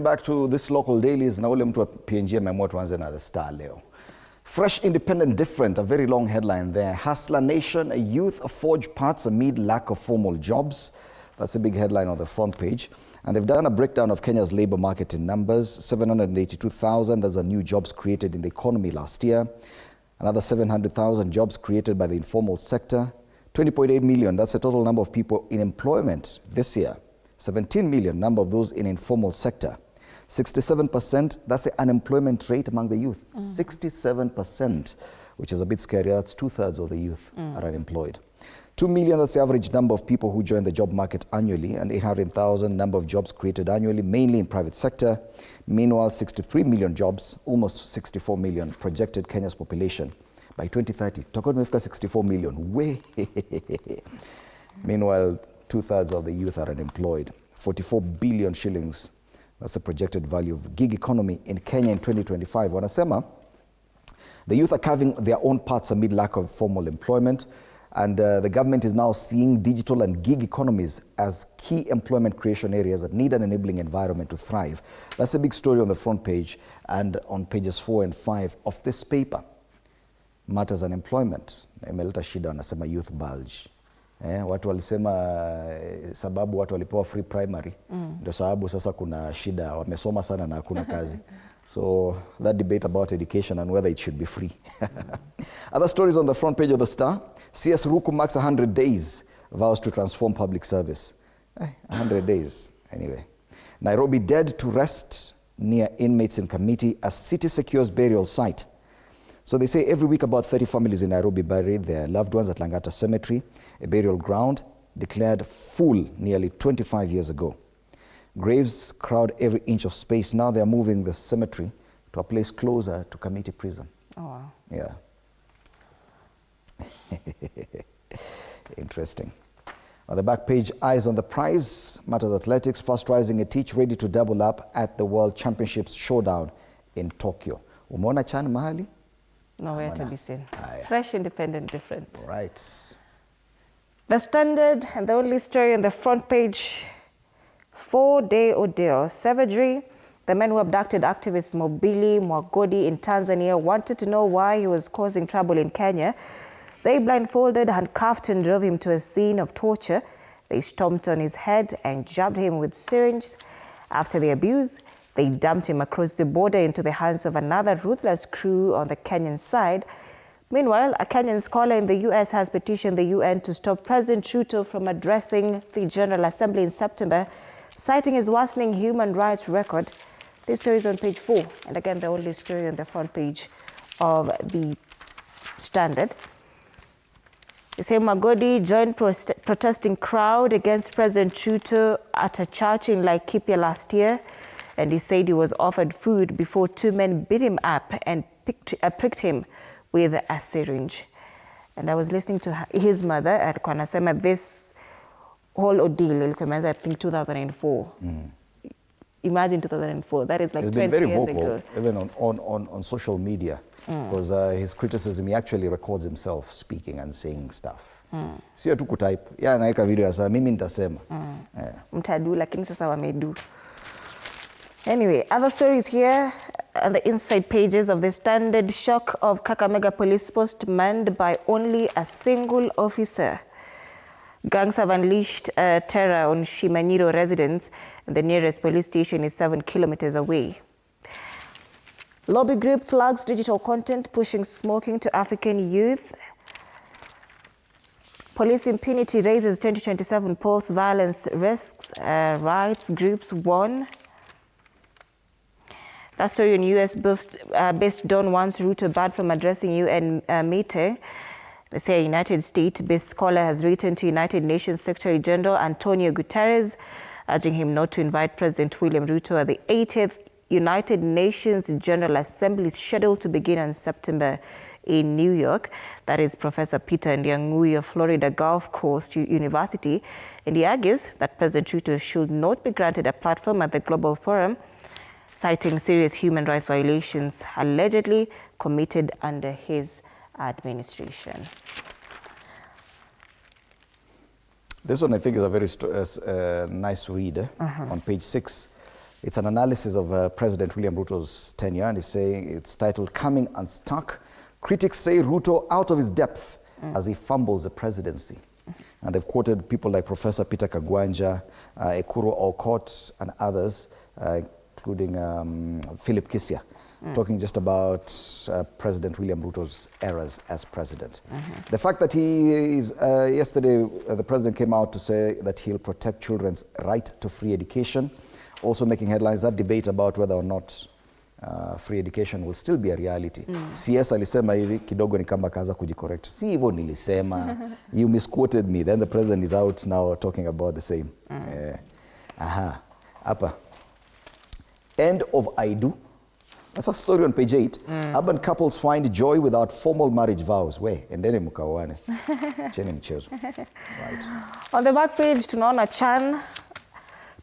Back to this local dailies, na ule mtu wa PNG ameamua tuanze na The Star leo. Fresh, independent, different, a very long headline there. Hustler Nation, a youth forge paths amid lack of formal jobs. That's a big headline on the front page. And they've done a breakdown of Kenya's labor market in numbers. 782,000, there's a new jobs created in the economy last year. Another 700,000 jobs created by the informal sector. 20.8 million, that's the total number of people in employment this year. 17 million number of those in informal sector. 67%, that's the unemployment rate among the youth. 67%, which is a bit scary. That's 2/3 of the youth are unemployed. 2 million, that's the average number of people who join the job market annually, and 800,000 number of jobs created annually, mainly in private sector. Meanwhile, 63 million jobs, almost 64 million projected Kenya's population by 2030. Tutakuwa tumefika 64 million. Way. Meanwhile, 2/3 of the youth are unemployed. 44 billion shillings. That's the projected value of gig economy in Kenya in 2025. Wanasema, the youth are carving their own paths amid lack of formal employment, and the government is now seeing digital and gig economies as key employment creation areas that need an enabling environment to thrive. That's a big story on the front page and on pages 4 and 5 of this paper. Matters unemployment. Imeleta shida, wanasema youth bulge. Watu walisema sababu watu walipewa free primary ndio sababu sasa kuna shida, wamesoma sana na hakuna kazi. So that debate about education and whether it should be free. Other stories on the front page of the Star. CS Ruku marks 100 days, vows to transform public service. 100 days, anyway. Nairobi dead to rest near inmates in committee as city secures burial site. So they say every week about 30 families in Nairobi bury their loved ones at Langata Cemetery, a burial ground declared full nearly 25 years ago. Graves crowd every inch of space. Now they're moving the cemetery to a place closer to Committee Prison. Oh, wow. Yeah. Interesting. On the back page, eyes on the prize. Matters athletics, fast rising a teach ready to double up at the World Championships showdown in Tokyo. Umeona Chan mahali? Nowhere to be seen. Fresh, independent, different. Right. The Standard, and the only story on the front page, 4-day ordeal. Savagery. The men who abducted activist Mwabili Mwagodi in Tanzania wanted to know why he was causing trouble in Kenya. They blindfolded, handcuffed, and drove him to a scene of torture. They stomped on his head and jabbed him with syringes. After the abuse, they dumped him across the border into the hands of another ruthless crew on the Kenyan side. Meanwhile, a Kenyan scholar in the U.S. has petitioned the UN to stop President Ruto from addressing the General Assembly in September, citing his worsening human rights record. This story is on page 4, and again, the only story on the front page of the Standard. They say Mwagodi joined protesting crowd against President Ruto at a church in Laikipia last year, and he said he was offered food before 2 men beat him up and pricked him with a syringe. And I was listening to his mother at Kwanasema. This whole ordeal ilikuwa I think 2004. Imagine 2004. That is like 20 years ago. He's been very vocal, even on social media, because his criticism, he actually records himself speaking and saying stuff. Sio tu kutype. Yeah, naeka video sasa mimi nitasema. Mtadu lakini sasa wamedu. Anyway, other stories here on the inside pages of the Standard. Shock of Kakamega police post manned by only a single officer. Gangs have unleashed terror on Shimanyiro residents. The nearest police station is 7 kilometers away. Lobby group flags digital content pushing smoking to African youth. Police impunity raises 2027 polls violence risks. Rights groups warn. That story on US-based Don wants Ruto barred from addressing UN meeting. They say a United States-based scholar has written to United Nations Secretary General Antonio Guterres, urging him not to invite President William Ruto at the 80th United Nations General Assembly scheduled to begin on September in New York. That is Professor Peter Ndiangui of Florida Gulf Coast University. And he argues that President Ruto should not be granted a platform at the Global Forum, citing serious human rights violations allegedly committed under his administration. This one I think is a very nice read on page 6. It's an analysis of President William Ruto's tenure, and it's titled Coming Unstuck. Critics say Ruto out of his depth as he fumbles the presidency. And they've quoted people like Professor Peter Kagwanja, Ekuru Aukot, and others, including Philip Kisia, talking just about President William Ruto's errors as president. The fact that he is, yesterday the president came out to say that he'll protect children's right to free education, also making headlines, that debate about whether or not free education will still be a reality. CS alisema hivi kidogo ni kama kaanza kujicorrect. Si hivyo nilisema. You misquoted me. Then the president is out now talking about the same. Hapa. End of I do. That's a story on page 8. Urban couples find joy without formal marriage vows. We, endeni mkaoane. Cheni mchezo. Right. On the back page, tunaona Chan.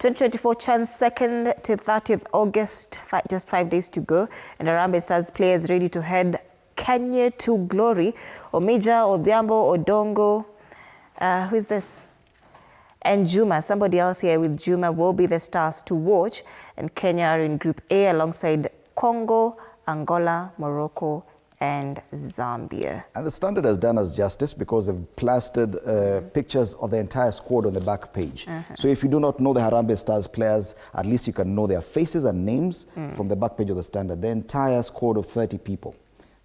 2024 Chan's 2nd to 30th August, just 5 days to go. And Harambee Stars players ready to head Kenya to glory. Omija, Odhiambo, Odongo, who is this? And Juma, somebody else here with Juma, will be the stars to watch. And Kenya are in Group A alongside Congo, Angola, Morocco, and Zambia. And the Standard has done us justice because they've plastered pictures of the entire squad on the back page. So if you do not know the Harambee Stars players, at least you can know their faces and names from the back page of the Standard. The entire squad of 30 people.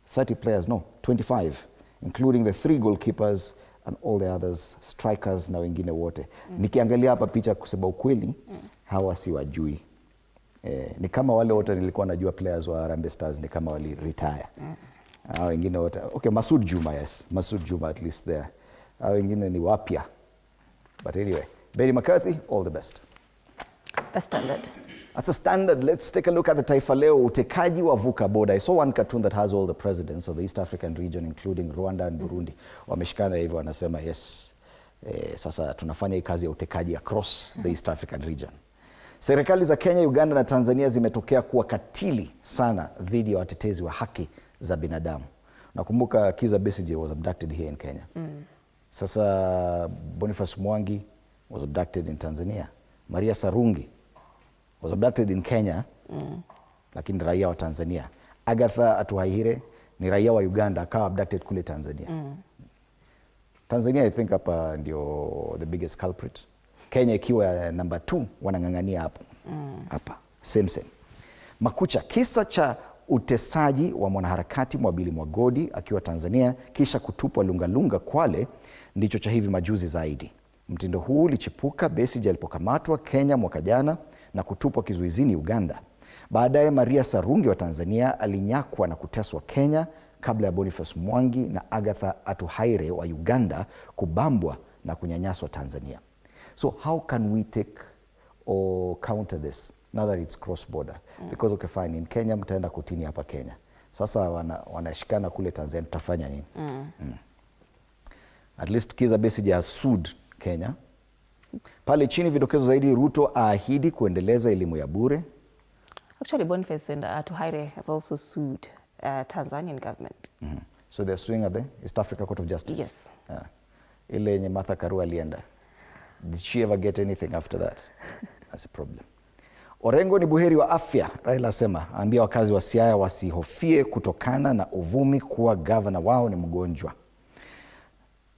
30 players, no, 25, including the 3 goalkeepers and all the others, strikers na wengine wote. Nikiangalia hapa picha kusema ukweli, hawa si wajui. Ni kama wale wote nilikuwa najua players wa Harambee Stars ni kama wali retire. Wengine wote, okay, Masud Juma, yes. Masud Juma at least there. Wengine ni wapya. But anyway, Betty McCarthy, all the best. The Standard. That's a Standard. Let's take a look at the Taifa Leo. Utekaji wavuka border. I saw one cartoon that has all the presidents of the East African region, including Rwanda and Burundi. Wameshikana hivyo wanasema, yes, sasa tunafanya hii kazi ya utekaji across the East African region. Serikali za Kenya, Uganda na Tanzania zimetokea kuwa katili sana dhidi ya watetezi wa haki za binadamu. Nakumbuka Kizza Besigye was abducted here in Kenya. Sasa Boniface Mwangi was abducted in Tanzania. Maria Sarungi was abducted in Kenya, lakini raia wa Tanzania. Agatha Atuhaire ni raia wa Uganda, akawa abducted kule Tanzania. Tanzania I think hapa ndio the biggest culprit. Kenya ikiwa number 2 wanang'ang'ania hapo. Hapa same. Makucha, kisa cha utesaji wa mwanaharakati Mwabili Mwagodi akiwa Tanzania kisha kutupwa Lungalunga Kwale ndicho cha hivi majuzi zaidi. Mtindo huu ulichipuka Besigye alipokamatwa Kenya mwaka jana na kutupwa kizuizini Uganda. Baadaye Maria Sarungi wa Tanzania alinyakwa na kuteswa Kenya kabla ya Boniface Mwangi na Agatha Atuhaire wa Uganda kubambwa na kunyanyaswa Tanzania. So how can we take or counter this now that it's cross border? Because okay fine, in Kenya mtaenda kutini hapa Kenya. Sasa wanashikana kule Tanzania, tutafanya nini? At least Kizza Besigye has sued Kenya. Pale chini vidokezo zaidi, Ruto aahidi kuendeleza elimu ya bure. Actually, Boniface and Atuhaire have also sued Tanzanian government. So they're suing at the East Africa Court of Justice? Yes. Ile yenye Martha Karua alienda. Did she ever get anything after that? That's a problem. Orengo ni buheri wa afya, Raila asema. Ambia wakazi wa Siaya wasihofie kutokana na uvumi kuwa gavana wao ni mgonjwa.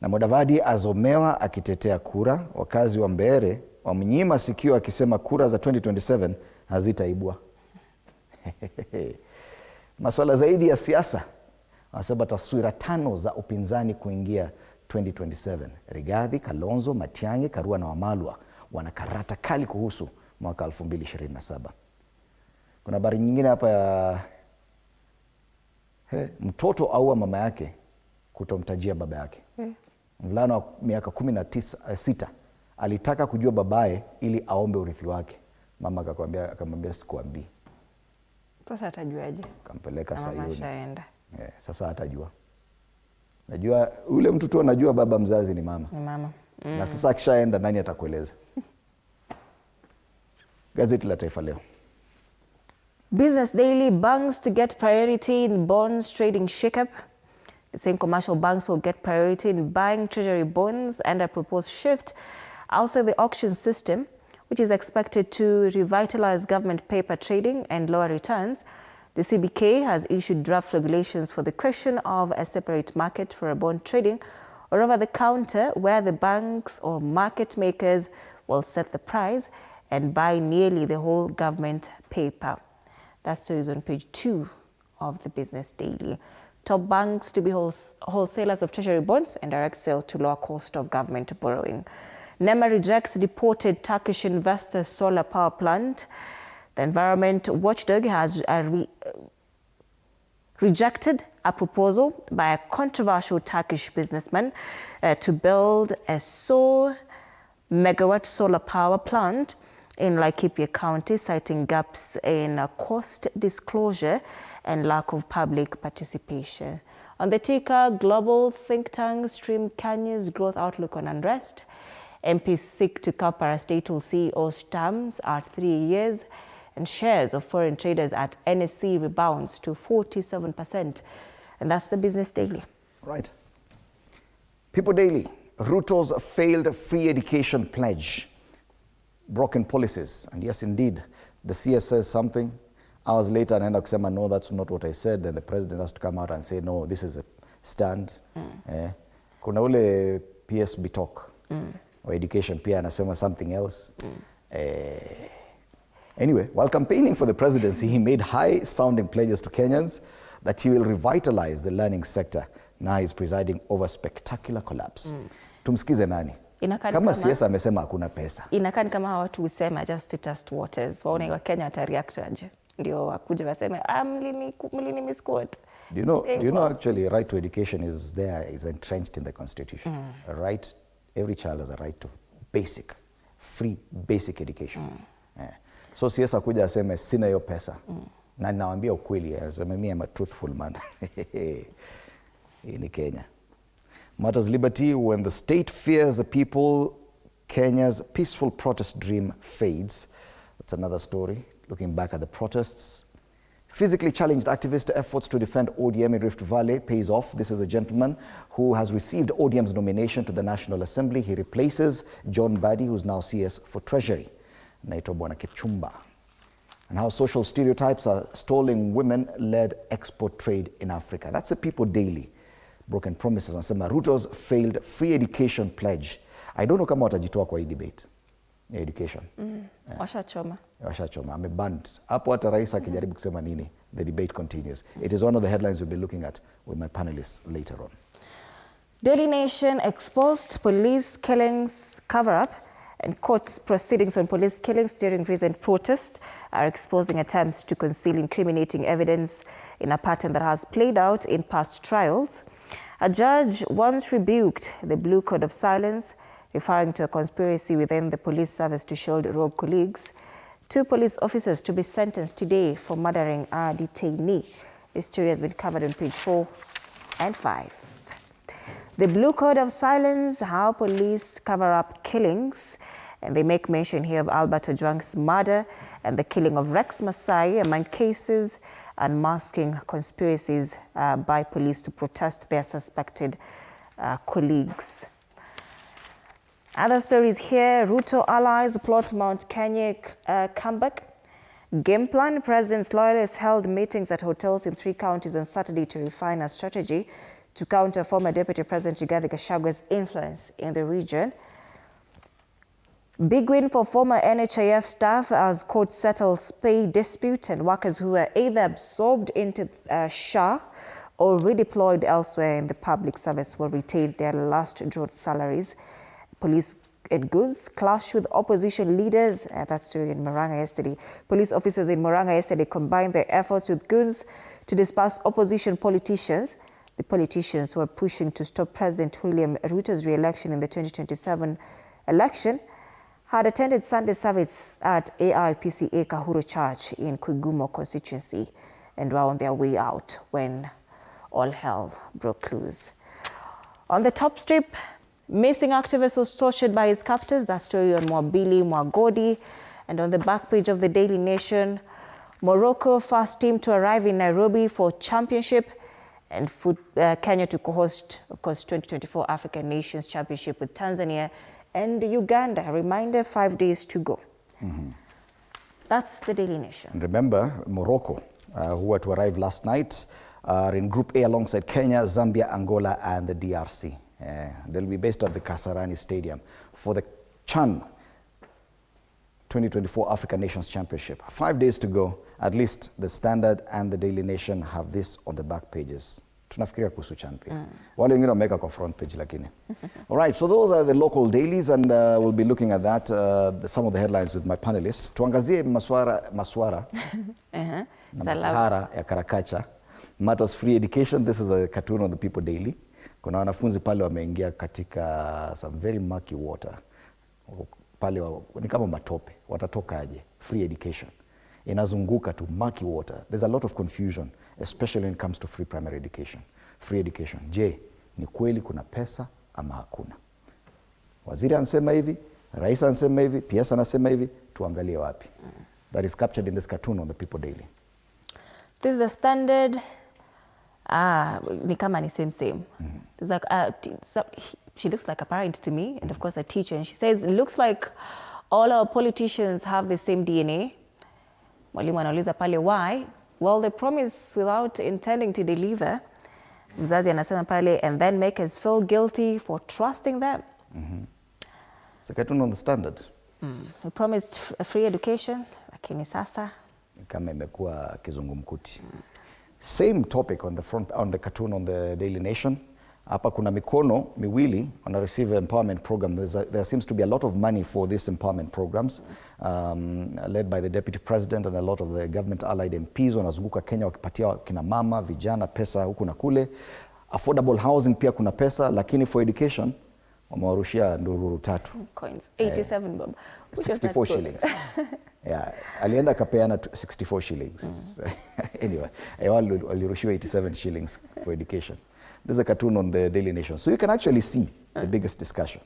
Na Mudavadi azomewa akitetea kura. Wakazi wa Mbeere wamnyima sikio akisema kura za 2027 hazitaibwa. Masuala zaidi ya siasa. Wanasema taswira 5 za upinzani kuingia 2027. Rigathi, Kalonzo, Matiang'i, Karua na Wamalwa wana karata kali kuhusu mwaka 2027. Kuna habari nyingine hapa ya mtoto aua mama yake kutomtajia baba yake. Mvulana wa miaka 16 alitaka kujua babaye ili aombe urithi wake. Mama akamwambia sikuambii. Sasa atajuaje? Kampeleka Sayuni. Sasa hatajua. Najua ule mtu tu anajua baba mzazi ni mama. Ni mama. Na sasa akishaenda nani atakueleza? Gazeti la Taifa Leo. Business Daily, banks to get priority in bonds trading shakeup. The same commercial banks will get priority in buying treasury bonds and a proposed shift outside the auction system which is expected to revitalize government paper trading and lower returns. The CBK has issued draft regulations for the creation of a separate market for a bond trading or over-the-counter, where the banks or market makers will set the price and buy nearly the whole government paper. That story is on page 2 of the Business Daily. Top banks to be wholesalers of treasury bonds and direct sale to lower cost of government borrowing. NEMA rejects deported Turkish investor's solar power plant. The environment watchdog has rejected a proposal by a controversial Turkish businessman to build a 4-megawatt solar power plant in Laikipia County, citing gaps in cost disclosure and lack of public participation. On the ticker, global think tank stream Kenya's growth outlook on unrest. MPs seek to cap parastatal CEO's terms at 3 years, and shares of foreign traders at NSE rebounds to 47%. And that's the Business Daily. Right. People Daily. Ruto's failed free education pledge. Broken policies. And yes, indeed, the CS says something. Hours later, anaenda kusema, no, that's not what I said. Then the president has to come out and say, no, this is a stand. Kuna ule PSB talk. Or education pia anasema something else. Anyway, while campaigning for the presidency, he made high-sounding pledges to Kenyans that he will revitalize the learning sector. Now he's presiding over spectacular collapse. Tumsikize nani? Kama siasa amesema hakuna pesa. Inakani kama hawa watu husema just to test waters. Waone wa Kenya watareact aje. Ndio wakuja waseme, mlini misquote. Do you know actually right to education is entrenched in the constitution. A right, every child has a right to free basic education. So siasa kuja aseme sina hiyo pesa. Na nawaambia ukweli, aseme mimi am a truthful man. Hii ni Kenya. Matters Liberty, when the state fears the people, Kenya's peaceful protest dream fades. That's another story, looking back at the protests. Physically challenged activist efforts to defend ODM in Rift Valley pays off. This is a gentleman who has received ODM's nomination to the National Assembly. He replaces John Badi, who's now CS for Treasury. Naitwa Bwana Kipchumba. And how social stereotypes are stalling women-led export trade in Africa. That's the People Daily. Broken promises. Anasema Ruto's failed free education pledge. I don't know kama watajitoa kwa hii debate. Education. Washachoma. Washachoma. Amebanned. Hapo hata rais akijaribu kusema nini. The debate continues. It is one of the headlines we'll be looking at with my panelists later on. Daily Nation exposed police killings cover-up, and court proceedings on police killings during recent protests are exposing attempts to conceal incriminating evidence in a pattern that has played out in past trials. A judge once rebuked the Blue Code of Silence, referring to a conspiracy within the police service to shield rogue colleagues. 2 police officers to be sentenced today for murdering a detainee. This story has been covered on page 4 and 5. The Blue Code of Silence, how police cover up killings. And they make mention here of Albert Ojwang's murder and the killing of Rex Masai among cases unmasking conspiracies by police to protest their suspected colleagues. Other stories here, Ruto allies plot Mount Kenya comeback. Game plan, President's loyalists held meetings at hotels in 3 counties on Saturday to refine a strategy to counter former Deputy President Rigathi Gachagwa's influence in the region. Big win for former NHIF staff as court settles pay dispute, and workers who were either absorbed into SHA or redeployed elsewhere in the public service will retain their last drawn salaries. Police and goods clash with opposition leaders. That's true in Murang'a yesterday. Police officers in Murang'a yesterday combined their efforts with goons to disperse opposition politicians. The politicians who are pushing to stop President William Ruto's re-election in the 2027 election had attended Sunday service at AIPCA Kahuro Church in Kigumo constituency and were on their way out when all hell broke loose. On the top strip, missing activist was tortured by his captors. That story on Mwabili Mwagodi. And on the back page of the Daily Nation, Morocco first team to arrive in Nairobi for championship, and Kenya to co-host, of course, 2024 African Nations Championship with Tanzania and Uganda. A reminder, 5 days to go. That's the Daily Nation. And remember, Morocco, who were to arrive last night, are in Group A alongside Kenya, Zambia, Angola, and the DRC. They'll be based at the Kasarani Stadium for the CHAN 2024 African Nations Championship. 5 days to go. At least the Standard and the Daily Nation have this on the back pages. Tunafikiria kuhusu CHAN pia. Wale wengine wameweka kwa front page lakini. All right, so those are the local dailies, and we'll be looking at that, some of the headlines with my panelists. Tuangazie maswara na masahara ya Karakacha. Matters Free Education. This is a cartoon on the People Daily. Kuna wanafunzi pale wameingia katika some very murky water. Pale ni kama matope. Watatoka aje? Free education. Inazunguka tu murky water. There's a lot of confusion, especially when it comes to free primary education. Free education. Je, ni kweli kuna pesa ama hakuna? Waziri anasema hivi, rais anasema hivi, PS anasema hivi, tuangalie wapi. That is captured in this cartoon on the People Daily. This is the Standard. Ni kama ni same. There's like, she looks like a parent to me, and of course a teacher, and she says, it looks like all our politicians have the same DNA. Mwalimu anauliza pale why? Well, they promise without intending to deliver. Mzazi anasema pale, and then make us feel guilty for trusting them. It's a cartoon on the Standard. We promised a free education, lakini sasa kama imekuwa kizungumkuti. Same topic on the front, on the cartoon on the Daily Nation. Hapa kuna mikono miwili wana receive empowerment program. There seems to be a lot of money for these empowerment programs, led by the Deputy President and a lot of the government allied MPs. Wanazunguka Kenya wakipatia kina mama, vijana pesa huku na kule. Affordable housing pia kuna pesa, lakini for education wamewarushia ndururu 3. Coins, 87 bob. 64 shillings. Yeah, alienda kapeana 64 shillings. Anyway, walirushiwa 87 shillings for education. There's a cartoon on the Daily Nation. So you can actually see the biggest discussion.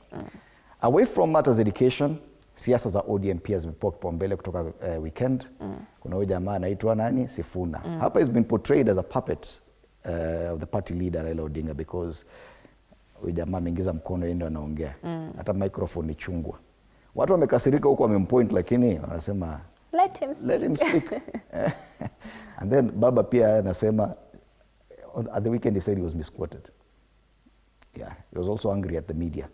Away from matters education, siasa za ODM pia zimepewa kipaumbele kutoka weekend. Kuna huyu jamaa anaitwa nani? Sifuna. Hapa has been portrayed as a puppet of the party leader Raila Odinga, because huyu jamaa ameingiza mkono yeye ndio anaongea. Hata microphone ni chungwa. Watu wamekasirika huko wamempoint, lakini wanasema let him speak. And then baba pia anasema at the weekend he said he was misquoted. Yeah, he was also angry at the media.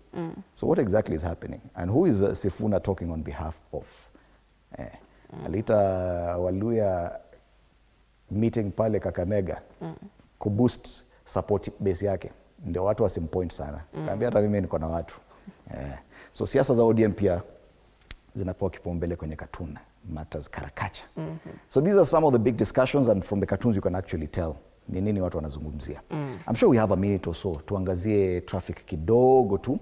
So what exactly is happening? And who is Sifuna talking on behalf of? Alita Waluya meeting pale Kakamega kuboost support base yake. Ndio watu wasimpoint sana. Kaambia hata mimi niko na watu. So siasa za ODM pia zinapewa kipaumbele kwenye cartoon matters Karakacha. So these are some of the big discussions, and from the cartoons you can actually tell ni nini watu wanazungumzia. I'm sure we have a minute or so tuangazie traffic kidogo tu,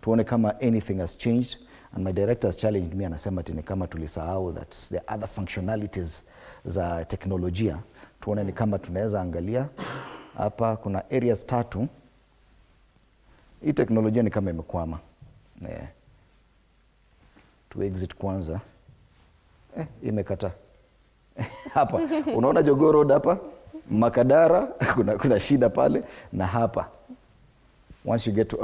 tuone kama anything has changed. And my director has challenged me, anasema ni kama tulisahau that the other functionalities za teknolojia, tuone ni kama tunaweza angalia. Hapa kuna areas 3. Hii teknolojia ni kama imekwama. To exit kwanza. Imekata. Hapa unaona Jogoo Road hapa, Makadara kuna shida pale, na hapa once you get to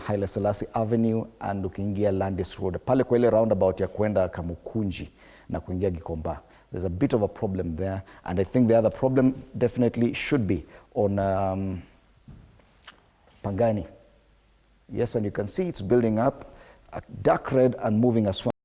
Haile Selassie Avenue and ukiingia Landis Road pale kwa ile roundabout ya kwenda Kamukunji na kuingia Gikomba, there's a bit of a problem there. And I think the other problem definitely should be on Pangani. Yes, and you can see it's building up, dark red and moving as well.